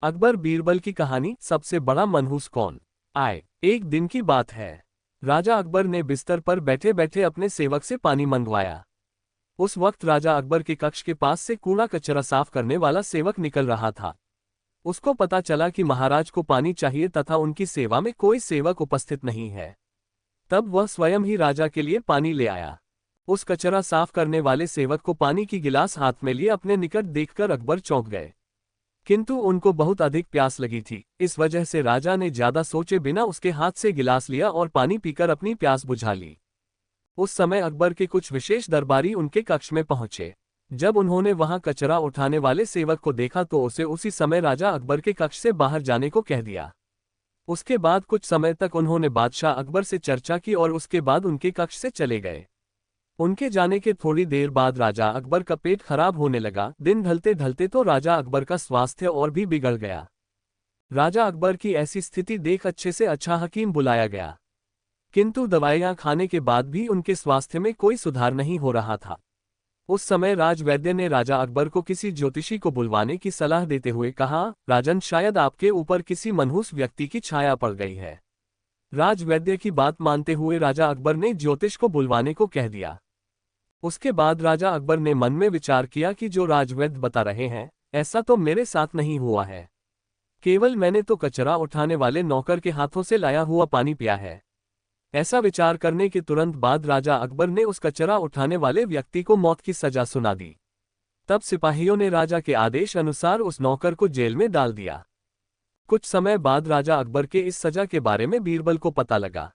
अकबर बीरबल की कहानी। सबसे बड़ा मनहूस कौन? आए। एक दिन की बात है। राजा अकबर ने बिस्तर पर बैठे बैठे अपने सेवक से पानी मंगवाया। उस वक्त राजा अकबर के कक्ष के पास से कूड़ा कचरा साफ करने वाला सेवक निकल रहा था। उसको पता चला कि महाराज को पानी चाहिए तथा उनकी सेवा में कोई सेवक उपस्थित नहीं है। तब वह स्वयं ही राजा के लिए पानी ले आया। उस कचरा साफ करने वाले सेवक को पानी की गिलास हाथ में लिए अपने निकट देखकर अकबर चौंक गए। किंतु उनको बहुत अधिक प्यास लगी थी, इस वजह से राजा ने ज्यादा सोचे बिना उसके हाथ से गिलास लिया और पानी पीकर अपनी प्यास बुझा ली। उस समय अकबर के कुछ विशेष दरबारी उनके कक्ष में पहुंचे। जब उन्होंने वहां कचरा उठाने वाले सेवक को देखा तो उसे उसी समय राजा अकबर के कक्ष से बाहर जाने को कह दिया। उसके बाद कुछ समय तक उन्होंने बादशाह अकबर से चर्चा की और उसके बाद उनके कक्ष से चले गए। उनके जाने के थोड़ी देर बाद राजा अकबर का पेट खराब होने लगा। दिन ढलते ढलते तो राजा अकबर का स्वास्थ्य और भी बिगड़ गया। राजा अकबर की ऐसी स्थिति देख अच्छे से अच्छा हकीम बुलाया गया, किंतु दवाइयां खाने के बाद भी उनके स्वास्थ्य में कोई सुधार नहीं हो रहा था। उस समय राजवैद्य ने राजा अकबर को किसी ज्योतिषी को बुलवाने की सलाह देते हुए कहा, राजन, शायद आपके ऊपर किसी मनहूस व्यक्ति की छाया पड़ गई है। राजवैद्य की बात मानते हुए राजा अकबर ने ज्योतिष को बुलवाने को कह दिया। उसके बाद राजा अकबर ने मन में विचार किया कि जो राजवैद्य बता रहे हैं, ऐसा तो मेरे साथ नहीं हुआ है। केवल मैंने तो कचरा उठाने वाले नौकर के हाथों से लाया हुआ पानी पिया है। ऐसा विचार करने के तुरंत बाद राजा अकबर ने उस कचरा उठाने वाले व्यक्ति को मौत की सजा सुना दी। तब सिपाहियों ने राजा के आदेश अनुसार उस नौकर को जेल में डाल दिया। कुछ समय बाद राजा अकबर के इस सजा के बारे में बीरबल को पता लगा।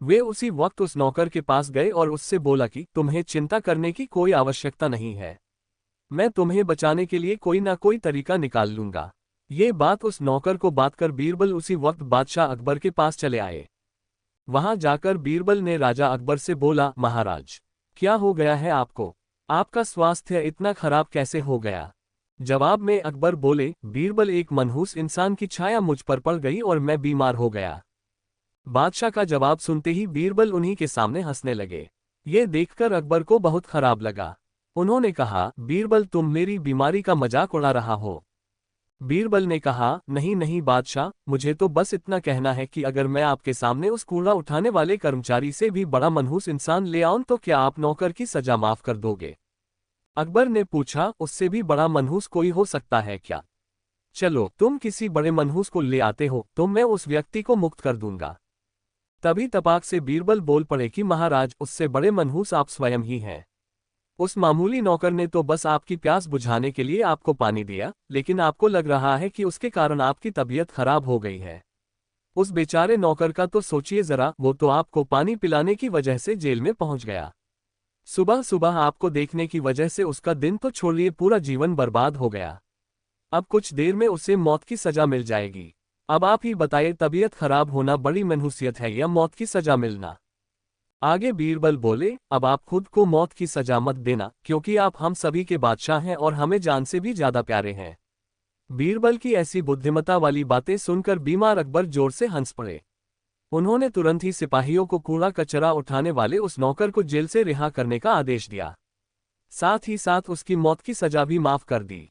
वे उसी वक्त उस नौकर के पास गए और उससे बोला कि तुम्हें चिंता करने की कोई आवश्यकता नहीं है, मैं तुम्हें बचाने के लिए कोई ना कोई तरीका निकाल लूंगा। ये बात उस नौकर को बातकर बीरबल उसी वक्त बादशाह अकबर के पास चले आए। वहां जाकर बीरबल ने राजा अकबर से बोला, महाराज, क्या हो गया है आपको? आपका स्वास्थ्य इतना खराब कैसे हो गया? जवाब में अकबर बोले, बीरबल, एक मनहूस इंसान की छाया मुझ पर पड़ गई और मैं बीमार हो गया। बादशाह का जवाब सुनते ही बीरबल उन्हीं के सामने हंसने लगे। ये देखकर अकबर को बहुत खराब लगा। उन्होंने कहा, बीरबल, तुम मेरी बीमारी का मजाक उड़ा रहा हो। बीरबल ने कहा, नहीं नहीं बादशाह, मुझे तो बस इतना कहना है कि अगर मैं आपके सामने उस कूड़ा उठाने वाले कर्मचारी से भी बड़ा मनहूस इंसान ले आऊं तो क्या आप नौकर की सजा माफ कर दोगे? अकबर ने पूछा, उससे भी बड़ा मनहूस कोई हो सकता है क्या? चलो, तुम किसी बड़े मनहूस को ले आते हो तो मैं उस व्यक्ति को मुक्त कर दूंगा। तभी तपाक से बीरबल बोल पड़े कि महाराज, उससे बड़े मनहूस आप स्वयं ही हैं। उस मामूली नौकर ने तो बस आपकी प्यास बुझाने के लिए आपको पानी दिया, लेकिन आपको लग रहा है कि उसके कारण आपकी तबीयत खराब हो गई है। उस बेचारे नौकर का तो सोचिए जरा, वो तो आपको पानी पिलाने की वजह से जेल में पहुंच गया। सुबह सुबह आपको देखने की वजह से उसका दिन तो छोड़िए, पूरा जीवन बर्बाद हो गया। अब कुछ देर में उसे मौत की सजा मिल जाएगी। अब आप ही बताइए, तबीयत खराब होना बड़ी मनहूसियत है या मौत की सजा मिलना? आगे बीरबल बोले, अब आप खुद को मौत की सजा मत देना, क्योंकि आप हम सभी के बादशाह हैं और हमें जान से भी ज्यादा प्यारे हैं। बीरबल की ऐसी बुद्धिमत्ता वाली बातें सुनकर बीमार अकबर जोर से हंस पड़े। उन्होंने तुरंत ही सिपाहियों को कूड़ा कचरा उठाने वाले उस नौकर को जेल से रिहा करने का आदेश दिया। साथ ही साथ उसकी मौत की सजा भी माफ कर दी।